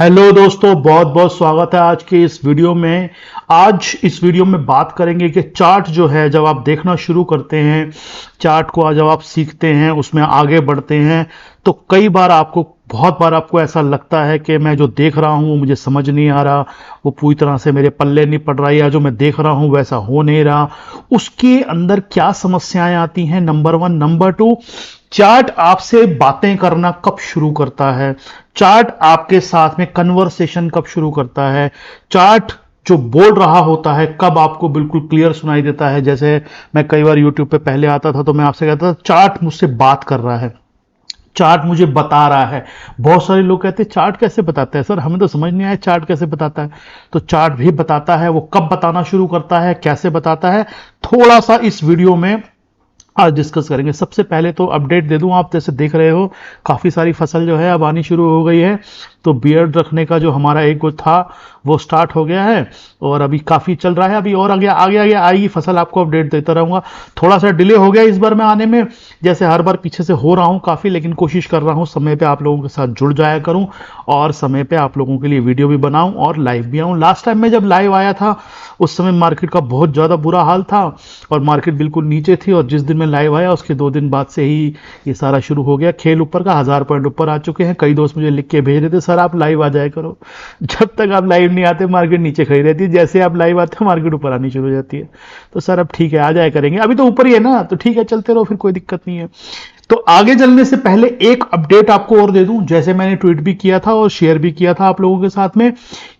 Hello दोस्तों, बहुत बहुत स्वागत है आज के इस वीडियो में। आज इस वीडियो में बात करेंगे कि चार्ट जो है, जब आप देखना शुरू करते हैं, चार्ट को जब आप सीखते हैं, उसमें आगे बढ़ते हैं, तो कई बार बहुत बार आपको ऐसा लगता है कि मैं जो देख रहा हूँ वो मुझे समझ नहीं आ रहा, वो पूरी तरह से मेरे पल्ले नहीं पड़ रहा, या जो मैं देख रहा हूँ वैसा हो नहीं रहा। उसके अंदर क्या समस्याएं आती हैं, number one. Number two, chart आपसे बातें करना कब शुरू करता है, चार्ट आपके साथ में कन्वर्सेशन कब शुरू करता है, चार्ट जो बोल रहा होता है कब आपको बिल्कुल क्लियर सुनाई देता है। जैसे मैं कई बार यूट्यूब पे पहले आता था तो मैं आपसे कहता था चार्ट मुझसे बात कर रहा है, चार्ट मुझे बता रहा है। बहुत सारे लोग कहते हैं चार्ट कैसे बताता है सर, हमें तो समझ नहीं आया चार्ट कैसे बताता है। तो चार्ट भी बताता है, वो कब बताना शुरू करता है, कैसे बताता है, थोड़ा सा इस वीडियो में आज डिस्कस करेंगे। सबसे पहले तो अपडेट दे दूं, आप जैसे देख रहे हो काफ़ी सारी फसल जो है अब आनी शुरू हो गई है। तो बियर्ड रखने का जो हमारा एक कुछ था वो स्टार्ट हो गया है और अभी काफ़ी चल रहा है। अभी और आगे आगे आगे आएगी फसल, आपको अपडेट देता रहूँगा। थोड़ा सा डिले हो गया इस बार मैं आने में, जैसे हर बार पीछे से हो रहा हूँ काफ़ी, लेकिन कोशिश कर रहा हूँ समय पे आप लोगों के साथ जुड़ जाया करूँ और समय पे आप लोगों के लिए वीडियो भी बनाऊँ और लाइव भी आऊँ। लास्ट टाइम मैं जब लाइव आया था उस समय मार्केट का बहुत ज़्यादा बुरा हाल था और मार्केट बिल्कुल नीचे थी, और जिस दिन मैं लाइव आया उसके 2 दिन बाद से ही ये सारा शुरू हो गया। खेल ऊपर का, 1000 पॉइंट ऊपर आ चुके हैं। कई दोस्त मुझे लिख के भेज रहे थे सर आप लाइव आ जाया करो। जब तक आप लाइव नहीं आते मार्केट नीचे खड़ी रहती है, जैसे आप लाइव आते हो मार्केट ऊपर आनी शुरू हो जाती है। तो सर अब ठीक है, आ जाया करेंगे, अभी तो ऊपर ही है ना, तो ठीक है चलते रहो, फिर कोई दिक्कत नहीं है। तो आगे चलने से पहले एक अपडेट आपको और दे दूं, जैसे मैंने ट्वीट भी किया था और शेयर भी किया था आप लोगों के साथ में,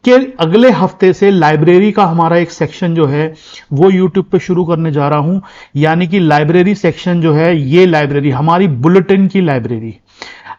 कि अगले हफ्ते से लाइब्रेरी का हमारा एक सेक्शन जो है वो यूट्यूब पे शुरू करने जा रहा हूं। यानी कि लाइब्रेरी सेक्शन जो है, ये लाइब्रेरी हमारी बुलेटिन की लाइब्रेरी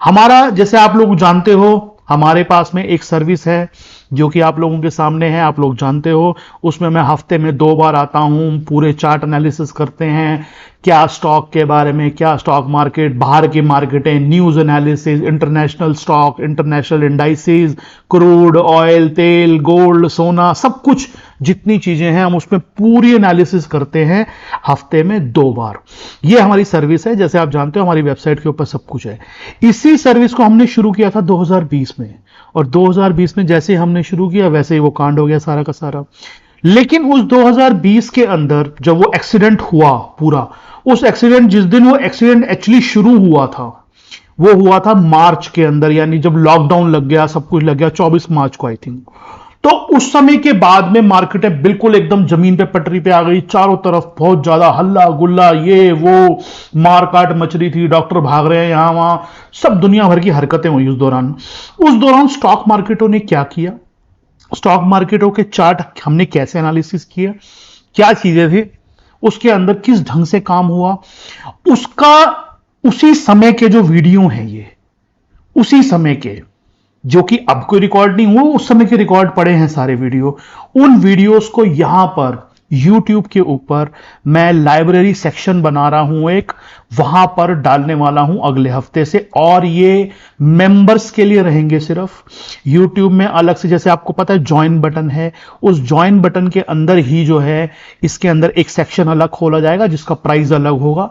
हमारा, जैसे आप लोग जानते हो हमारे पास में एक सर्विस है जो कि आप लोगों के सामने है, आप लोग जानते हो। उसमें मैं हफ्ते में 2 बार आता हूं, पूरे चार्ट एनालिसिस करते हैं, क्या स्टॉक के बारे में, क्या स्टॉक मार्केट, बाहर की मार्केटें, news analysis, international stock, international indices, crude oil, तेल, गोल्ड, सोना, सब कुछ जितनी चीजें हैं हम उसमें पूरी एनालिसिस करते हैं हफ्ते में 2 बार। ये हमारी सर्विस है, जैसे आप जानते हो हमारी वेबसाइट के ऊपर सब कुछ है। इसी सर्विस को हमने शुरू किया था 2020 में, और 2020 में जैसे हमने शुरू किया वैसे ही वो कांड हो गया सारा का सारा। लेकिन उस 2020 के अंदर जब वो एक्सीडेंट हुआ पूरा, उस एक्सीडेंट, जिस दिन वो एक्सीडेंट एक्चुअली शुरू हुआ था वो हुआ था मार्च के अंदर, यानी जब लॉकडाउन लग गया, सब कुछ लग गया, 24 मार्च को आई थिंक। तो उस समय के बाद में मार्केटें बिल्कुल एकदम जमीन पे पटरी पे आ गई, चारों तरफ बहुत ज्यादा हल्ला गुल्ला, ये वो मार काट मच रही थी, डॉक्टर भाग रहे हैं यहां वहां, सब दुनिया भर की हरकतें हुई उस दौरान स्टॉक मार्केटों ने क्या किया, स्टॉक मार्केटों के चार्ट हमने कैसे एनालिसिस किया, क्या चीजें थी उसके अंदर, किस ढंग से काम हुआ, उसका उसी समय के जो वीडियो हैं, ये उसी समय के, जो कि अब कोई रिकॉर्ड नहीं हुआ, उस समय के रिकॉर्ड पड़े हैं सारे वीडियो। उन वीडियोस को यहां पर YouTube के ऊपर मैं लाइब्रेरी सेक्शन बना रहा हूं एक, वहां पर डालने वाला हूं अगले हफ्ते से, और ये मेंबर्स के लिए रहेंगे सिर्फ। YouTube में अलग से, जैसे आपको पता है ज्वाइन बटन है, उस ज्वाइन बटन के अंदर ही जो है इसके अंदर एक सेक्शन अलग खोला जाएगा जिसका प्राइस अलग होगा।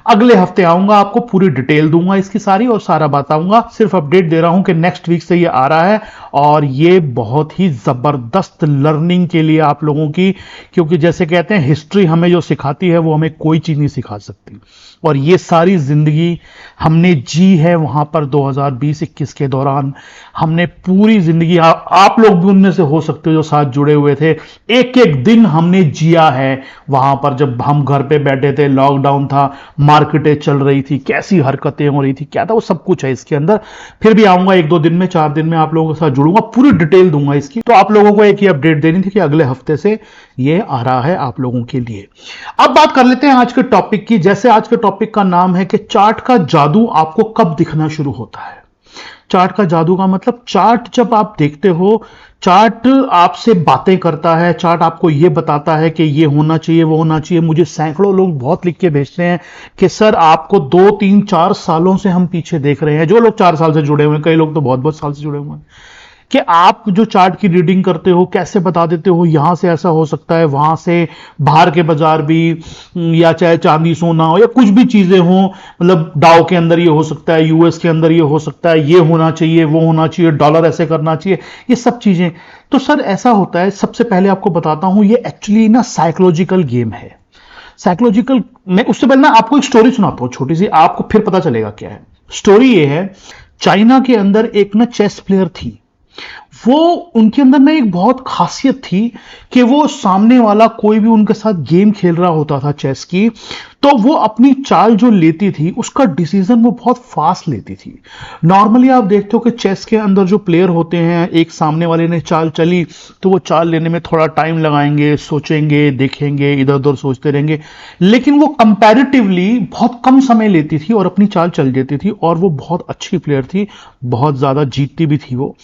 अगले हफ्ते आऊंगा, आपको पूरी डिटेल दूंगा इसकी सारी और सारा बताऊंगा। सिर्फ अपडेट दे रहा हूं कि नेक्स्ट वीक से ये आ रहा है, और ये बहुत ही जबरदस्त लर्निंग के लिए आप लोगों की, क्योंकि जैसे कहते हैं हिस्ट्री हमें जो सिखाती है वो हमें कोई चीज नहीं सिखा सकती, और ये सारी जिंदगी हमने जी है वहां पर 2020-21 के दौरान। हमने पूरी जिंदगी, आप लोग भी उनमें से हो सकते हो जो साथ जुड़े हुए थे, एक एक दिन हमने जिया है वहां पर, जब हम घर पे बैठे थे, लॉकडाउन था, मार्केटें चल रही थी, कैसी हरकतें हो रही थी, क्या था, वो सब कुछ है इसके अंदर। फिर भी आऊंगा 1-2 दिन में, 4 दिन में आप लोगों के साथ जुड़ूंगा, पूरी डिटेल दूंगा इसकी। तो आप लोगों को एक ही अपडेट देनी थी कि अगले हफ्ते से ये आ रहा है आप लोगों के लिए। अब बात कर लेते हैं आज के टॉपिक की। जैसे आज के टॉपिक का नाम है कि चार्ट का जादू आपको कब दिखना शुरू होता है। चार्ट का जादू का मतलब, चार्ट जब आप देखते हो, चार्ट आपसे बातें करता है, चार्ट आपको ये बताता है कि ये होना चाहिए, वो होना चाहिए। मुझे सैकड़ों लोग बहुत लिख के भेजते हैं कि सर आपको 2-3-4 सालों से हम पीछे देख रहे हैं, जो लोग 4 साल से जुड़े हुए हैं, कई लोग तो बहुत बहुत साल से जुड़े हुए हैं, कि आप जो चार्ट की रीडिंग करते हो कैसे बता देते हो यहां से ऐसा हो सकता है, वहां से बाहर के बाजार भी, या चाहे चांदी सोना हो या कुछ भी चीजें हो, मतलब डाउ के अंदर ये हो सकता है, यूएस के अंदर ये हो सकता है, ये होना चाहिए, वो होना चाहिए, डॉलर ऐसे करना चाहिए, ये सब चीजें। तो सर ऐसा होता है, सबसे पहले आपको बताता हूं, ये एक्चुअली ना साइकोलॉजिकल गेम है। साइकोलॉजिकल, मैं उससे पहले ना आपको एक स्टोरी सुनाता हूं छोटी सी, आपको फिर पता चलेगा क्या है। स्टोरी ये है, चाइना के अंदर एक ना चेस प्लेयर थी। वो, उनके अंदर ना एक बहुत खासियत थी कि वो सामने वाला कोई भी उनके साथ गेम खेल रहा होता था चेस की, तो वो अपनी चाल जो लेती थी उसका डिसीजन वो बहुत फास्ट लेती थी। नॉर्मली आप देखते हो कि चेस के अंदर जो प्लेयर होते हैं, एक सामने वाले ने चाल चली तो वो चाल लेने में थोड़ा टाइम लगाएंगे, सोचेंगे, देखेंगे, इधर उधर सोचते रहेंगे, लेकिन वो कंपैरेटिवली बहुत कम समय लेती थी और अपनी चाल चल देती थी, और वो बहुत अच्छी प्लेयर थी, बहुत ज्यादा जीतती भी थी वो।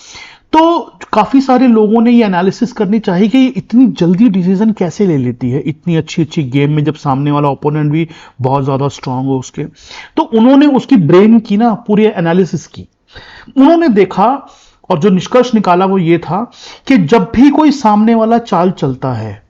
तो काफी सारे लोगों ने ये एनालिसिस करनी चाहिए कि ये इतनी जल्दी डिसीजन कैसे ले लेती है इतनी अच्छी अच्छी गेम में, जब सामने वाला ओपोनेंट भी बहुत ज्यादा स्ट्रांग हो उसके। तो उन्होंने उसकी ब्रेन की ना पूरी एनालिसिस की। उन्होंने देखा और जो निष्कर्ष निकाला वो ये था कि जब भी कोई सामने वाला चाल चलता है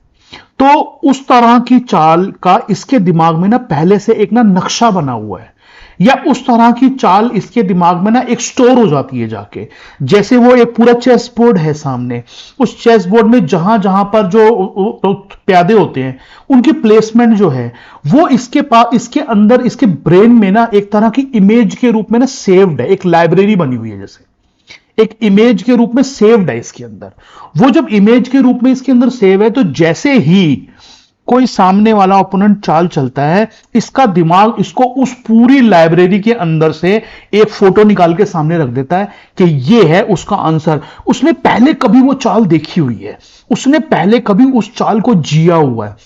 तो उस तरह की चाल का इसके दिमाग में ना पहले से एक ना नक्शा बना हुआ है, या उस तरह की चाल इसके दिमाग में ना एक स्टोर हो जाती है जाके। जैसे वो एक पूरा चेस बोर्ड है सामने, उस चेस बोर्ड में जहां जहां पर जो प्यादे होते हैं उनकी प्लेसमेंट जो है वो इसके पास, इसके अंदर, इसके ब्रेन में ना एक तरह की इमेज के रूप में ना सेव्ड है, एक लाइब्रेरी बनी हुई है, जैसे एक इमेज के रूप में सेव्ड है इसके अंदर। वो जब इमेज के रूप में इसके अंदर सेव है, तो जैसे ही कोई सामने वाला ओपोनेंट चाल चलता है, इसका दिमाग इसको उस पूरी लाइब्रेरी के अंदर से एक फोटो निकाल के सामने रख देता है कि ये है उसका आंसर। उसने पहले कभी वो चाल देखी हुई है, उसने पहले कभी उस चाल को जिया हुआ है,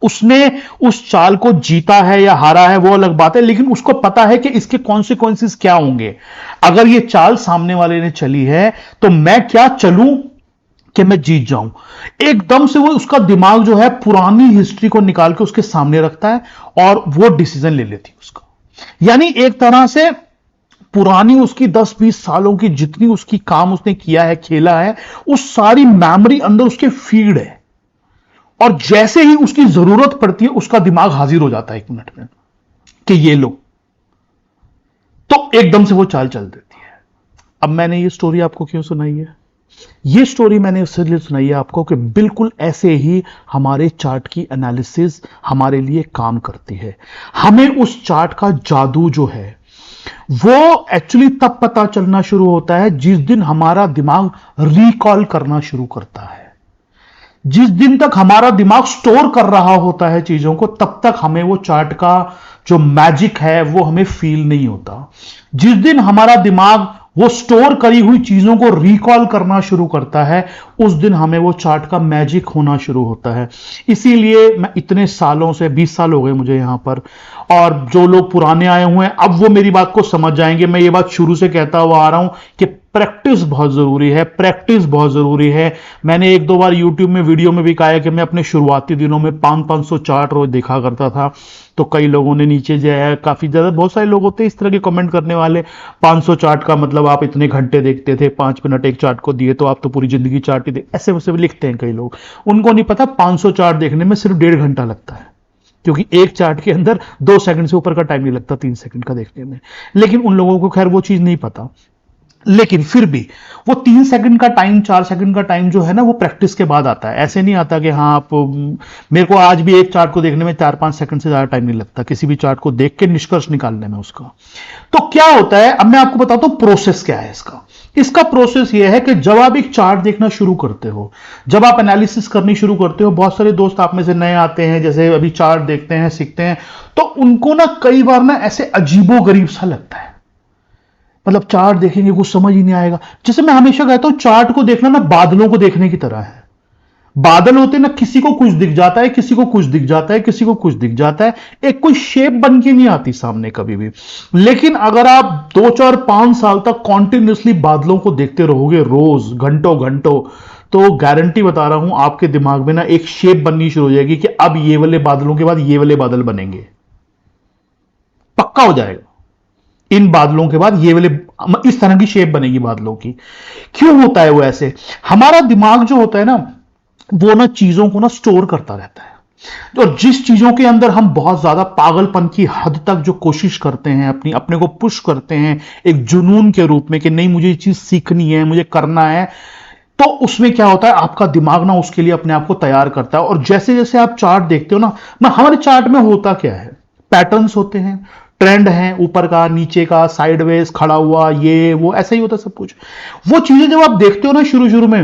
उसने उस चाल को जीता है या हारा है वो अलग बात है, लेकिन उसको पता है कि इसके कॉन्सिक्वेंसेस क्या होंगे। अगर ये चाल सामने वाले ने चली है तो मैं क्या चलूं कि मैं जीत जाऊं। एकदम से वो, उसका दिमाग जो है पुरानी हिस्ट्री को निकाल के उसके सामने रखता है और वो डिसीजन ले लेती है उसका। यानी एक तरह से पुरानी उसकी 10-20 सालों की जितनी उसकी काम उसने किया है, खेला है, उस सारी मेमोरी अंदर उसके फीड है, और जैसे ही उसकी जरूरत पड़ती है उसका दिमाग हाजिर हो जाता है 1 मिनट में कि ये लो, तो एकदम से वो चाल चल देती है। अब मैंने ये स्टोरी आपको क्यों सुनाई है? ये स्टोरी मैंने इसलिए सुनाई है आपको कि बिल्कुल ऐसे ही हमारे चार्ट की एनालिसिस हमारे लिए काम करती है। हमें उस चार्ट का जादू जो है वो एक्चुअली तब पता चलना शुरू होता है जिस दिन हमारा दिमाग रिकॉल करना शुरू करता है। जिस दिन तक हमारा दिमाग स्टोर कर रहा होता है चीजों को, तब तक हमें वो चार्ट का जो मैजिक है वो हमें फील नहीं होता। जिस दिन हमारा दिमाग वो स्टोर करी हुई चीजों को रिकॉल करना शुरू करता है, उस दिन हमें वो चार्ट का मैजिक होना शुरू होता है। इसीलिए मैं इतने सालों से, 20 साल हो गए मुझे यहां पर, और जो लोग पुराने आए हुए हैं अब वो मेरी बात को समझ जाएंगे। मैं ये बात शुरू से कहता हुआ आ रहा हूं कि प्रैक्टिस बहुत जरूरी है, प्रैक्टिस बहुत जरूरी है। मैंने 1-2 बार यूट्यूब में वीडियो में भी कहा है कि मैं अपने शुरुआती दिनों में 500-500 चार्ट रोज देखा करता था। तो कई लोगों ने नीचे जो है, काफी ज्यादा, बहुत सारे लोग होते हैं इस तरह के कमेंट करने वाले, 500 चार्ट का मतलब आप इतने घंटे देखते थे, 5 मिनट एक चार्ट को दिए तो आप तो पूरी जिंदगी चार्ट ही देख, ऐसे वैसे भी लिखते हैं कई लोग। उनको नहीं पता 500 चार्ट देखने में सिर्फ 1.5 घंटा लगता है, क्योंकि एक चार्ट के अंदर 2 सेकंड से ऊपर का टाइम नहीं लगता, 3 सेकंड का देखने में। लेकिन उन लोगों को खैर वो चीज नहीं पता, लेकिन फिर भी वो 3 सेकंड का टाइम, 4 सेकंड का टाइम जो है ना, वो प्रैक्टिस के बाद आता है। ऐसे नहीं आता कि हाँ आप, मेरे को आज भी एक चार्ट को देखने में 4-5 सेकंड से ज्यादा टाइम नहीं लगता किसी भी चार्ट को देख के निष्कर्ष निकालने में उसका। तो क्या होता है, अब मैं आपको बताता हूं प्रोसेस क्या है इसका। इसका प्रोसेस यह है कि जब आप एक चार्ट देखना शुरू करते हो, जब आप एनालिसिस करनी शुरू करते हो, बहुत सारे दोस्त आप में से नए आते हैं, जैसे अभी चार्ट देखते हैं, सीखते हैं, तो उनको ना कई बार ना ऐसे अजीबो गरीब सा लगता है। मतलब चार्ट देखेंगे कुछ समझ ही नहीं आएगा। जैसे मैं हमेशा कहता हूं, चार्ट को देखना ना बादलों को देखने की तरह है। बादल होते ना, किसी को कुछ दिख जाता है, किसी को कुछ दिख जाता है, किसी को कुछ दिख जाता है, एक कोई शेप बन के नहीं आती सामने कभी भी। लेकिन अगर आप 2-4-5 साल तक कॉन्टिन्यूसली बादलों को देखते रहोगे, रोज घंटों घंटों, तो गारंटी बता रहा हूं आपके दिमाग में ना एक शेप बननी शुरू हो जाएगी कि अब ये वाले बादलों के बाद ये वाले बादल बनेंगे, पक्का हो जाएगा। इन बादलों के बाद ये वाले इस तरह की शेप बनेगी बादलों की। क्यों होता है वो ऐसे? हमारा दिमाग जो होता है ना, वो ना चीजों को ना स्टोर करता रहता है। तो जिस चीजों के अंदर हम बहुत ज्यादा पागलपन की हद तक जो कोशिश करते हैं, अपने को पुश करते हैं एक जुनून के रूप में कि नहीं मुझे ये चीज सीखनी है, मुझे करना है, तो उसमें क्या होता है, आपका दिमाग ना उसके लिए अपने आप को तैयार करता है। और जैसे जैसे आप चार्ट देखते हो ना हमारे चार्ट में होता क्या है, पैटर्न्स होते हैं, ट्रेंड है, ऊपर का, नीचे का, साइडवेज, खड़ा हुआ, ये वो ऐसा ही होता है सब कुछ। वो चीजें जब आप देखते हो ना शुरू शुरू में,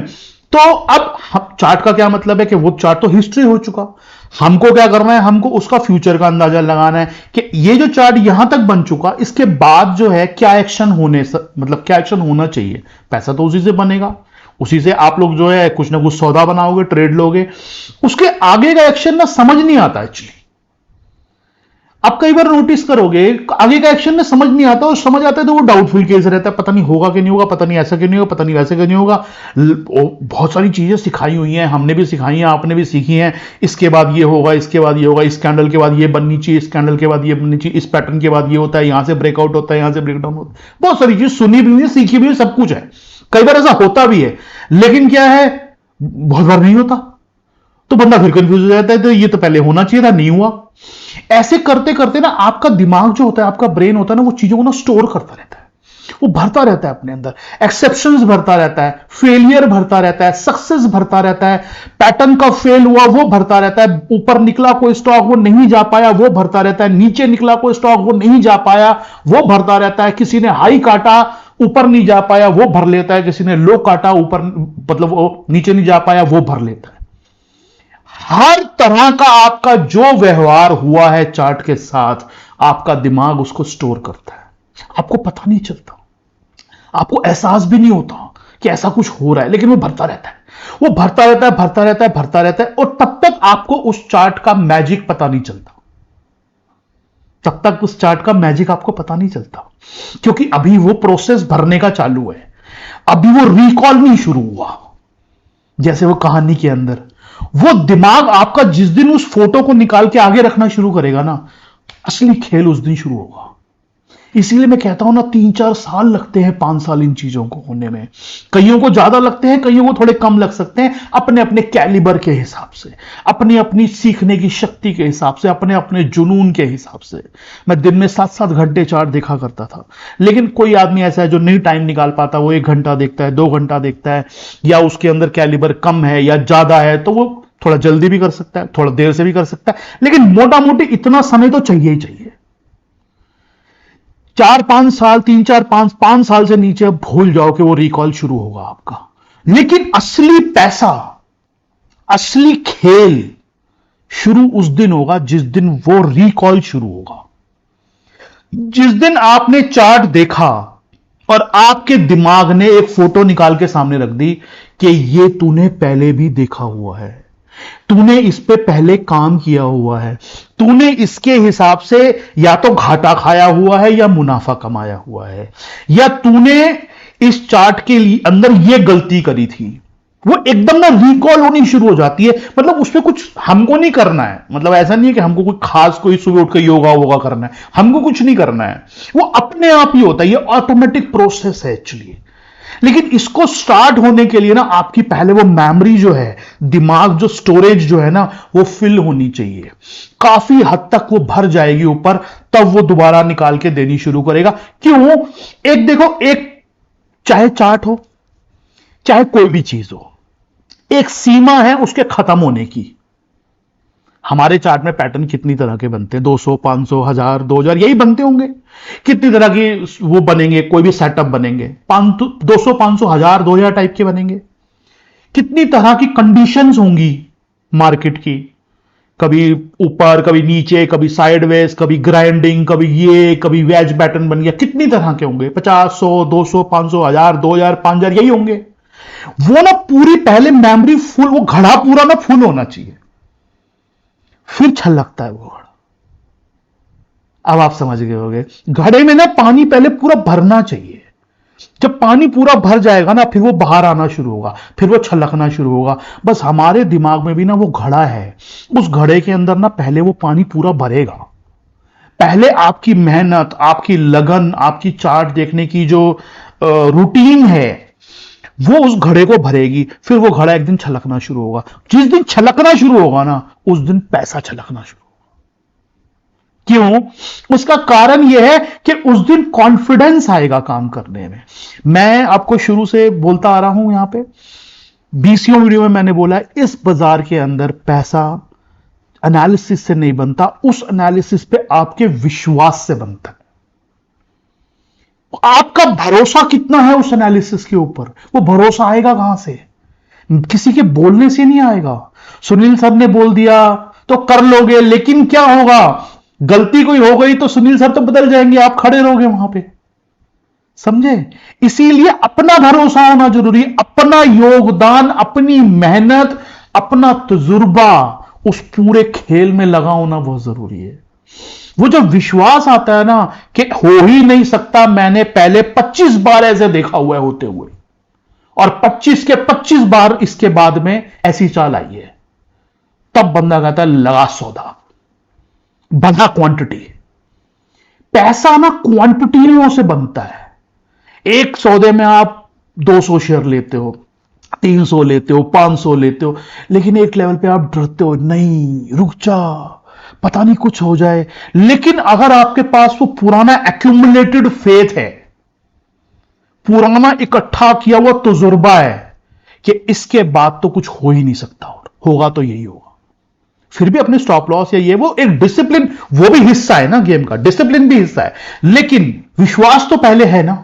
तो अब चार्ट का क्या मतलब है कि वो चार्ट तो हिस्ट्री हो चुका। हमको क्या करना है, हमको उसका फ्यूचर का अंदाजा लगाना है कि ये जो चार्ट यहां तक बन चुका, इसके बाद जो है क्या एक्शन मतलब क्या एक्शन होना चाहिए। पैसा तो उसी से बनेगा, उसी से आप लोग जो है कुछ ना कुछ सौदा बनाओगे, ट्रेड लोगे। उसके आगे का एक्शन ना समझ नहीं आता एक्चुअली। आप कई बार नोटिस करोगे आगे का एक्शन ना समझ नहीं आता, और समझ आता है तो वो डाउटफुल केस रहता है, पता नहीं होगा कि नहीं होगा, पता नहीं ऐसा क्यों नहीं होगा, पता नहीं वैसे क्यों नहीं होगा। बहुत सारी चीजें सिखाई हुई हैं, हमने भी सिखाई हैं, आपने भी सीखी हैं। इसके बाद ये होगा, इसके बाद ये होगा, इस कैंडल के बाद ये बननी चाहिए, इस कैंडल के बाद ये बननी चाहिए, इस पैटर्न के बाद ये होता है, यहां से ब्रेकआउट होता है, यहां से ब्रेकडाउन होता है। बहुत सारी चीज सुनी भी हुई है, सीखी भी हुई, सब कुछ है। कई बार ऐसा होता भी है, लेकिन क्या है, बहुत बार नहीं होता, तो बंदा फिर कंफ्यूज हो जाता है, तो ये तो पहले होना चाहिए था, नहीं हुआ। ऐसे करते करते ना आपका दिमाग जो होता है, आपका ब्रेन होता है ना, वो चीजों को ना स्टोर करता रहता है, वो भरता रहता है अपने अंदर, एक्सेप्शंस भरता रहता है, फेलियर भरता रहता है, सक्सेस भरता रहता है, पैटर्न का फेल हुआ वो भरता रहता है, ऊपर निकला कोई स्टॉक वो नहीं जा पाया वो भरता रहता है, नीचे निकला कोई स्टॉक वो नहीं जा पाया वो भरता रहता है, किसी ने हाई काटा ऊपर नहीं जा पाया वो भर लेता है, किसी ने लो काटा ऊपर मतलब वो नीचे नहीं जा पाया वो भर लेता है। हर तरह का आपका जो व्यवहार हुआ है चार्ट के साथ, आपका दिमाग उसको स्टोर करता है। आपको पता नहीं चलता, आपको एहसास भी नहीं होता कि ऐसा कुछ हो रहा है, लेकिन वो भरता रहता है, वो भरता रहता है, भरता रहता है, भरता रहता है। और तब तक आपको उस चार्ट का मैजिक पता नहीं चलता, तब तक उस चार्ट का मैजिक आपको पता नहीं चलता, क्योंकि अभी वो प्रोसेस भरने का चालू है, अभी वो रिकॉल नहीं शुरू हुआ। जैसे वो कहानी के अंदर वो दिमाग आपका जिस दिन उस फोटो को निकाल के आगे रखना शुरू करेगा ना, असली खेल उस दिन शुरू होगा। इसीलिए मैं कहता हूं ना, 3-4 साल लगते हैं, 5 साल इन चीजों को होने में। कईयों को ज्यादा लगते हैं, कईयों को थोड़े कम लग सकते हैं, अपने अपने कैलिबर के हिसाब से, अपनी अपनी सीखने की शक्ति के हिसाब से, अपने अपने जुनून के हिसाब से। मैं दिन में 7-7 घंटे चार्ट देखा करता था, लेकिन कोई आदमी ऐसा है जो नहीं टाइम निकाल पाता, वो 1 घंटा देखता है, 2 घंटा देखता है, या उसके अंदर कैलिबर कम है या ज्यादा है, तो वो थोड़ा जल्दी भी कर सकता है, थोड़ा देर से भी कर सकता है, लेकिन मोटा मोटी इतना समय तो चाहिए ही चाहिए। 4-5 साल, 3-4-5 साल से नीचे अब भूल जाओ कि वो रिकॉल शुरू होगा आपका। लेकिन असली पैसा, असली खेल शुरू उस दिन होगा जिस दिन वो रिकॉल शुरू होगा। जिस दिन आपने चार्ट देखा और आपके दिमाग ने एक फोटो निकाल के सामने रख दी कि ये तूने पहले भी देखा हुआ है, तूने इस पे पहले काम किया हुआ है, तूने इसके हिसाब से या तो घाटा खाया हुआ है या मुनाफा कमाया हुआ है, या तूने इस चार्ट के लिए अंदर ये गलती करी थी, वो एकदम ना रिकॉल होनी शुरू हो जाती है। मतलब उसमें कुछ हमको नहीं करना है, मतलब ऐसा नहीं है कि हमको कोई खास कोई सुबह उठ कर योगा वोगा करना है, हमको कुछ नहीं करना है, वो अपने आप ही होता है। ये ऑटोमेटिक प्रोसेस है एक्चुअली। लेकिन इसको स्टार्ट होने के लिए ना आपकी पहले वो मेमोरी जो है, दिमाग जो स्टोरेज जो है ना, वो फिल होनी चाहिए। काफी हद तक वो भर जाएगी ऊपर, तब वो दोबारा निकाल के देनी शुरू करेगा। क्यों? एक देखो, एक चाहे चार्ट हो चाहे कोई भी चीज हो, एक सीमा है उसके खत्म होने की। हमारे चार्ट में पैटर्न कितनी तरह के बनते हैं, 200, 500, 1000, 2000 यही बनते होंगे। कितनी तरह की वो बनेंगे, कोई भी सेटअप बनेंगे, 200, 500, 1000, 2000 टाइप के बनेंगे। कितनी तरह की कंडीशंस होंगी मार्केट की, कभी ऊपर, कभी नीचे, कभी साइडवेज, कभी ग्राइंडिंग, कभी ये, कभी वेज पैटर्न बन गया। कितनी तरह के होंगे, 50, 100, 200, 500, 1000, 2000, 5000 यही होंगे। वो ना पूरी पहले मेमोरी फुल, वो घड़ा पूरा ना फुल होना चाहिए, फिर छलकता है वो घड़ा। अब आप समझ गए होंगे, घड़े में ना पानी पहले पूरा भरना चाहिए। जब पानी पूरा भर जाएगा ना, फिर वो बाहर आना शुरू होगा, फिर वो छलकना शुरू होगा। बस हमारे दिमाग में भी ना वो घड़ा है, उस घड़े के अंदर ना पहले वो पानी पूरा भरेगा, पहले आपकी मेहनत, आपकी लगन, आपकी चार्ट देखने की जो रूटीन है वो उस घड़े को भरेगी। फिर वो घड़ा एक दिन छलकना शुरू होगा। जिस दिन छलकना शुरू होगा ना, उस दिन पैसा छलकना शुरू होगा। क्यों? उसका कारण यह है कि उस दिन कॉन्फिडेंस आएगा काम करने में। मैं आपको शुरू से बोलता आ रहा हूं, यहां पे 20वें वीडियो में मैंने बोला, इस बाजार के अंदर पैसा एनालिसिस से नहीं बनता, उस एनालिसिस पे आपके विश्वास से बनता है। आपका भरोसा कितना है उस एनालिसिस के ऊपर, वो भरोसा आएगा कहां से? किसी के बोलने से नहीं आएगा। सुनील सर ने बोल दिया तो कर लोगे, लेकिन क्या होगा? गलती कोई हो गई तो सुनील सर तो बदल जाएंगे, आप खड़े रहोगे वहां पे। समझे? इसीलिए अपना भरोसा होना जरूरी है, अपना योगदान, अपनी मेहनत, अपना तजुर्बा उस पूरे खेल में लगा होना बहुत जरूरी है। वो जब विश्वास आता है ना कि हो ही नहीं सकता, मैंने पहले 25 बार ऐसे देखा हुआ है होते हुए, और 25 के 25 बार इसके बाद में ऐसी चाल आई है, तब बंदा कहता है लगा सौदा, बना क्वांटिटी। पैसा ना क्वांटिटियों से बनता है। एक सौदे में आप 200 शेयर लेते हो, 300 लेते हो, 500 लेते हो, लेकिन एक लेवल पे आप डरते हो, नहीं रुक जा, पता नहीं कुछ हो जाए। लेकिन अगर आपके पास वो पुराना एक्यूमुलेटेड फेथ है, पुराना इकट्ठा किया हुआ तजुर्बा है कि इसके बाद तो कुछ हो ही नहीं सकता, और होगा तो यही होगा, फिर भी अपने स्टॉप लॉस या ये वो एक डिसिप्लिन, वो भी हिस्सा है ना गेम का, डिसिप्लिन भी हिस्सा है, लेकिन विश्वास तो पहले है ना,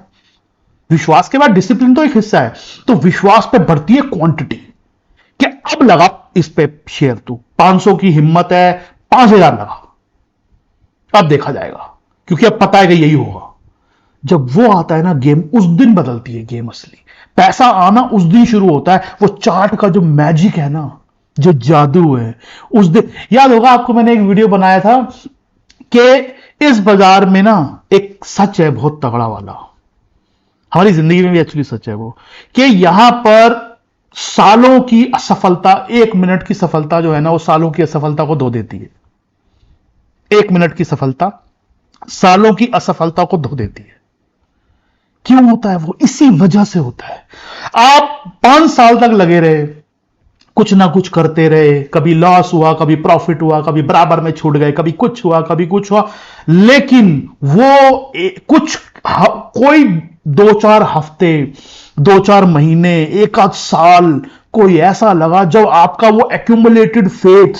विश्वास के बाद डिसिप्लिन तो एक हिस्सा है। तो विश्वास पे बढ़ती है क्वांटिटी, कि अब लगा इस पे शेयर, तू 500 की हिम्मत है, 5000 लगा, अब देखा जाएगा, क्योंकि अब पता है कि यही होगा। जब वो आता है ना गेम, उस दिन बदलती है गेम असली। पैसा आना उस दिन शुरू होता है। वो चार्ट का जो मैजिक है ना, जो जादू है, उस दिन याद होगा आपको, मैंने एक वीडियो बनाया था कि इस बाजार में ना एक सच है बहुत तगड़ा वाला, हमारी जिंदगी में भी एक्चुअली सच है वो, कि यहां पर सालों की असफलता, 1 मिनट की सफलता जो है ना, वो सालों की असफलता को धो देती है। 1 मिनट की सफलता सालों की असफलता को धो देती है। क्यों होता है वो? इसी वजह से होता है। आप 5 साल तक लगे रहे, कुछ ना कुछ करते रहे, कभी लॉस हुआ, कभी प्रॉफिट हुआ, कभी बराबर में छूट गए, कभी कुछ हुआ, कभी कुछ हुआ, लेकिन वो कुछ कोई 2-4 हफ्ते, 2-4 महीने, 1 आध साल कोई ऐसा लगा जब आपका वो एक्यूमुलेटेड फेथ,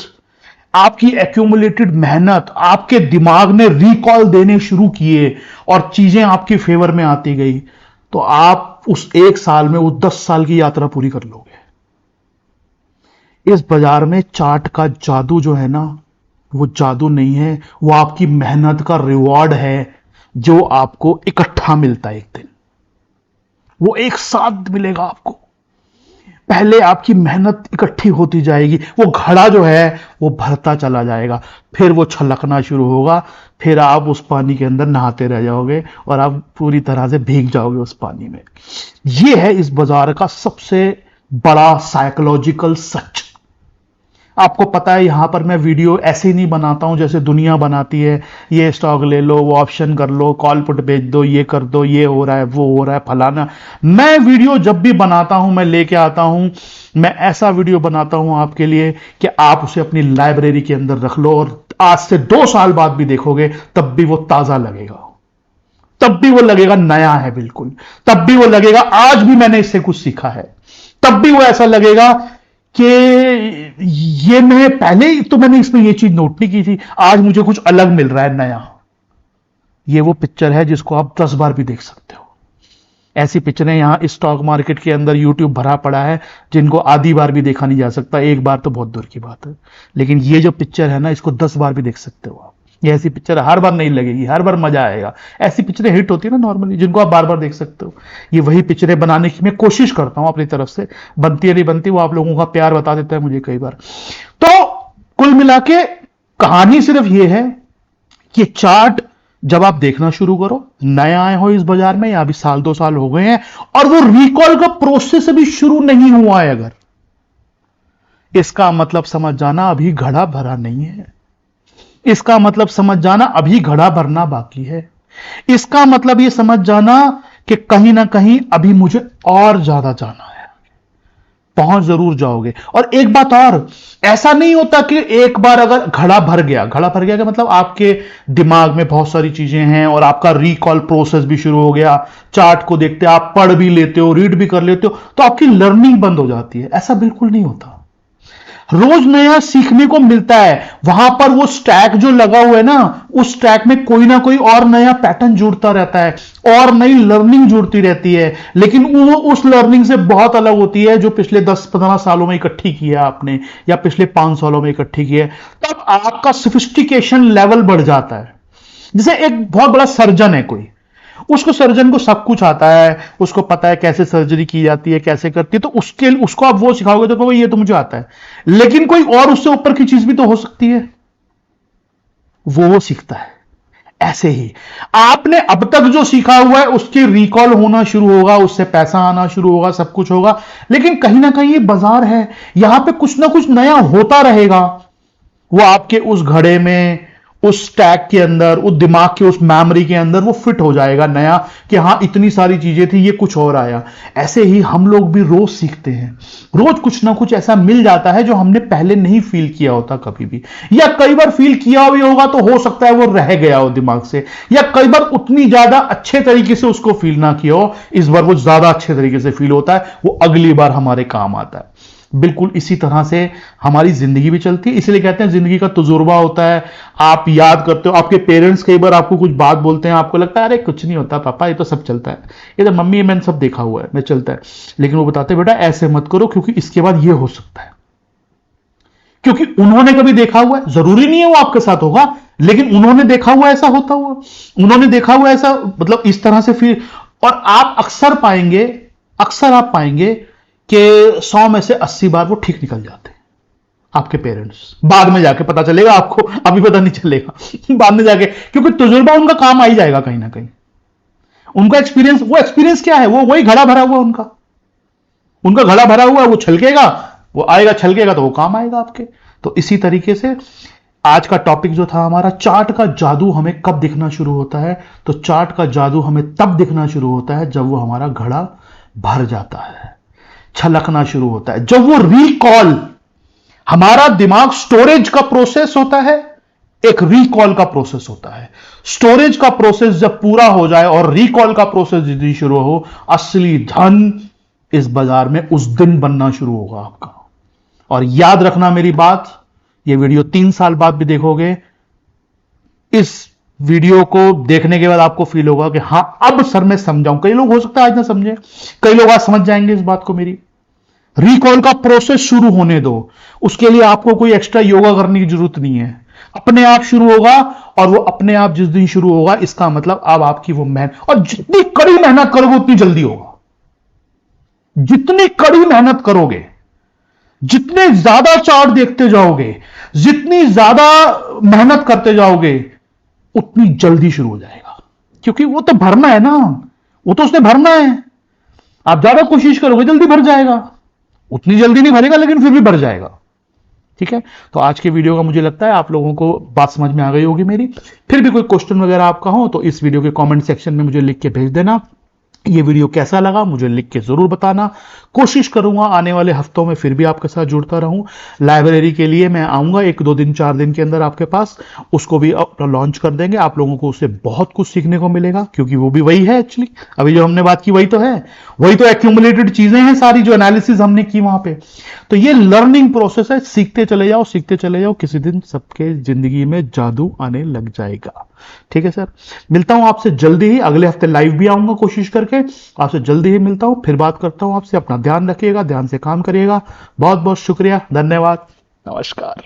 आपकी एक्यूमुलेटेड मेहनत आपके दिमाग ने रिकॉल देने शुरू किए और चीजें आपकी फेवर में आती गई, तो आप उस 1 साल में वो 10 साल की यात्रा पूरी कर लोगे। इस बाजार में चार्ट का जादू जो है ना, वो जादू नहीं है, वो आपकी मेहनत का रिवॉर्ड है, जो आपको इकट्ठा मिलता है एक दिन, वो एक साथ मिलेगा आपको। पहले आपकी मेहनत इकट्ठी होती जाएगी, वो घड़ा जो है वो भरता चला जाएगा, फिर वो छलकना शुरू होगा, फिर आप उस पानी के अंदर नहाते रह जाओगे और आप पूरी तरह से भीग जाओगे उस पानी में। ये है इस बाजार का सबसे बड़ा साइकोलॉजिकल सच। आपको पता है यहां पर मैं वीडियो ऐसे ही नहीं बनाता हूं जैसे दुनिया बनाती है, ये स्टॉक ले लो, वो ऑप्शन कर लो, कॉल पुट बेच दो, ये कर दो, ये हो रहा है, वो हो रहा है, फलाना। मैं वीडियो जब भी बनाता हूं, मैं लेके आता हूं, मैं ऐसा वीडियो बनाता हूं आपके लिए कि आप उसे अपनी लाइब्रेरी के अंदर रख लो, और आज से 2 साल बाद भी देखोगे तब भी वो ताजा लगेगा, तब भी वो लगेगा नया है बिल्कुल, तब भी वो लगेगा आज भी मैंने इससे कुछ सीखा है, तब भी वो ऐसा लगेगा कि ये मैं पहले ही तो मैंने इसमें ये चीज नोट नहीं की थी, आज मुझे कुछ अलग मिल रहा है नया। ये वो पिक्चर है जिसको आप 10 बार भी देख सकते हो। ऐसी पिक्चरें यहां इस स्टॉक मार्केट के अंदर यूट्यूब भरा पड़ा है जिनको आधी बार भी देखा नहीं जा सकता, 1 बार तो बहुत दूर की बात है। लेकिन ये जो पिक्चर है ना, इसको 10 बार भी देख सकते हो आप। ये ऐसी पिक्चर हर बार नहीं लगेगी, हर बार मजा आएगा। ऐसी पिक्चरें हिट होती है ना नॉर्मली, जिनको आप बार बार देख सकते हो। ये वही पिक्चरें बनाने की मैं कोशिश करता हूं अपनी तरफ से, बनती है नहीं बनती वो आप लोगों का प्यार बता देता है मुझे कई बार। तो कुल मिला के कहानी सिर्फ ये है कि चार्ट जब आप देखना शुरू करो, नए आए हो इस बाजार में या अभी 1-2 साल हो गए हैं, और वो रिकॉल का प्रोसेस अभी शुरू नहीं हुआ है, अगर इसका मतलब समझ जाना अभी घड़ा भरा नहीं है। इसका मतलब समझ जाना अभी घड़ा भरना बाकी है। इसका मतलब ये समझ जाना कि कहीं ना कहीं अभी मुझे और ज्यादा जाना है। पहुंच जरूर जाओगे। और एक बात और, ऐसा नहीं होता कि एक बार अगर घड़ा भर गया, घड़ा भर गया का मतलब आपके दिमाग में बहुत सारी चीजें हैं और आपका रिकॉल प्रोसेस भी शुरू हो गया, चार्ट को देखते आप पढ़ भी लेते हो, रीड भी कर लेते हो, तो आपकी लर्निंग बंद हो जाती है। ऐसा बिल्कुल नहीं होता। रोज नया सीखने को मिलता है। वहां पर वो स्टैक जो लगा हुआ है ना, उस स्टैक में कोई ना कोई और नया पैटर्न जुड़ता रहता है और नई लर्निंग जुड़ती रहती है, लेकिन वो उस लर्निंग से बहुत अलग होती है जो पिछले 10-15 सालों में इकट्ठी की है आपने, या पिछले 5 सालों में इकट्ठी की है। तब आपका सोफिस्टिकेशन लेवल बढ़ जाता है। जैसे एक बहुत बड़ा सर्जन है कोई, उसको सर्जन को सब कुछ आता है, उसको पता है कैसे सर्जरी की जाती है, कैसे करती है, तो उसको आप वो सिखाओगे तो ये तो मुझे आता है। लेकिन कोई और उससे ऊपर की चीज भी तो हो सकती है, वो सीखता है। ऐसे ही आपने अब तक जो सीखा हुआ है उसके रिकॉल होना शुरू होगा, उससे पैसा आना शुरू होगा, सब कुछ होगा, लेकिन कहीं ना कहीं ये बाजार है, यहां पे कुछ ना कुछ नया होता रहेगा। वो आपके उस घड़े में, उस स्टैक के अंदर, उस दिमाग के उस मेमोरी के अंदर वो फिट हो जाएगा नया, कि हाँ इतनी सारी चीजें थी, ये कुछ और आया। ऐसे ही हम लोग भी रोज सीखते हैं। रोज कुछ ना कुछ ऐसा मिल जाता है जो हमने पहले नहीं फील किया होता कभी भी, या कई बार फील किया भी होगा तो हो सकता है वो रह गया हो दिमाग से, या कई बार उतनी ज्यादा अच्छे तरीके से उसको फील ना किया हो, इस बार वो ज्यादा अच्छे तरीके से फील होता है, वो अगली बार हमारे काम आता है। बिल्कुल इसी तरह से हमारी जिंदगी भी चलती है। इसलिए कहते हैं जिंदगी का तजुर्बा होता है। आप याद करते हो, आपके पेरेंट्स कई बार आपको कुछ बात बोलते हैं, आपको लगता है अरे कुछ नहीं होता पापा, ये तो सब चलता है, ये तो मम्मी मैंने सब देखा हुआ है, मैं चलता है। लेकिन वो बताते हैं बेटा ऐसे मत करो, क्योंकि इसके बाद ये हो सकता है, क्योंकि उन्होंने कभी देखा हुआ है। जरूरी नहीं है वो आपके साथ होगा, लेकिन उन्होंने देखा हुआ ऐसा होता हुआ, उन्होंने देखा हुआ ऐसा, मतलब इस तरह से फिर। और आप अक्सर आप पाएंगे कि 100 में से 80 बार वो ठीक निकल जाते हैं आपके पेरेंट्स। बाद में जाके पता चलेगा आपको, अभी पता नहीं चलेगा बाद में जाके, क्योंकि तजुर्बा उनका काम आ ही जाएगा कहीं ना कहीं। उनका एक्सपीरियंस, वो एक्सपीरियंस क्या है, वो वही घड़ा भरा हुआ उनका घड़ा भरा हुआ है, वो छलकेगा, वो आएगा, छलकेगा तो वो काम आएगा आपके। तो इसी तरीके से आज का टॉपिक जो था हमारा, चार्ट का जादू हमें कब दिखना शुरू होता है, तो चार्ट का जादू हमें तब दिखना शुरू होता है जब वो हमारा घड़ा भर जाता है, छलकना शुरू होता है, जब वो रिकॉल, हमारा दिमाग स्टोरेज का प्रोसेस होता है, एक रिकॉल का प्रोसेस होता है। स्टोरेज का प्रोसेस जब पूरा हो जाए और रिकॉल का प्रोसेस यदि शुरू हो, असली धन इस बाजार में उस दिन बनना शुरू होगा आपका। और याद रखना मेरी बात, ये वीडियो 3 साल बाद भी देखोगे, इस वीडियो को देखने के बाद आपको फील होगा कि हां अब सर मैं समझाऊं। कई लोग हो सकता है आज ना समझे, कई लोग आज समझ जाएंगे इस बात को। मेरी रिकॉल का प्रोसेस शुरू होने दो, उसके लिए आपको कोई एक्स्ट्रा योगा करने की जरूरत नहीं है, अपने आप शुरू होगा। और वो अपने आप जिस दिन शुरू होगा, इसका मतलब अब आपकी वो मेहनत, और जितनी कड़ी मेहनत करोगे उतनी जल्दी होगा। जितनी कड़ी मेहनत करोगे, जितने ज्यादा चार्ट देखते जाओगे, जितनी ज्यादा मेहनत करते जाओगे, उतनी जल्दी शुरू हो जाएगा। क्योंकि वो तो भरना है ना, वो तो उसने भरना है। आप ज्यादा कोशिश करोगे जल्दी भर जाएगा, उतनी जल्दी नहीं भरेगा लेकिन फिर भी भर जाएगा। ठीक है, तो आज के वीडियो का मुझे लगता है आप लोगों को बात समझ में आ गई होगी मेरी। फिर भी कोई क्वेश्चन वगैरह आपका हो तो इस वीडियो के कमेंट सेक्शन में मुझे लिख के भेज देना। ये वीडियो कैसा लगा मुझे लिख के जरूर बताना। कोशिश करूंगा आने वाले हफ्तों में फिर भी आपके साथ जुड़ता रहूं। लाइब्रेरी के लिए मैं आऊंगा 1-2 दिन 4 दिन के अंदर आपके पास, उसको भी लॉन्च कर देंगे। आप लोगों को उससे बहुत कुछ सीखने को मिलेगा, क्योंकि वो भी वही है एक्चुअली, अभी जो हमने बात की वही तो है, वही तो एक्यूमुलेटेड चीजें हैं सारी, जो एनालिसिस हमने की वहां पे। तो ये लर्निंग प्रोसेस है, सीखते चले जाओ, सीखते चले जाओ, किसी दिन सबके जिंदगी में जादू आने लग जाएगा। ठीक है सर, मिलता हूं आपसे जल्दी ही, अगले हफ्ते लाइव भी आऊंगा कोशिश करके, आपसे जल्दी ही मिलता हूं, फिर बात करता हूं आपसे। अपना ध्यान रखिएगा, ध्यान से काम करिएगा। बहुत बहुत शुक्रिया, धन्यवाद, नमस्कार।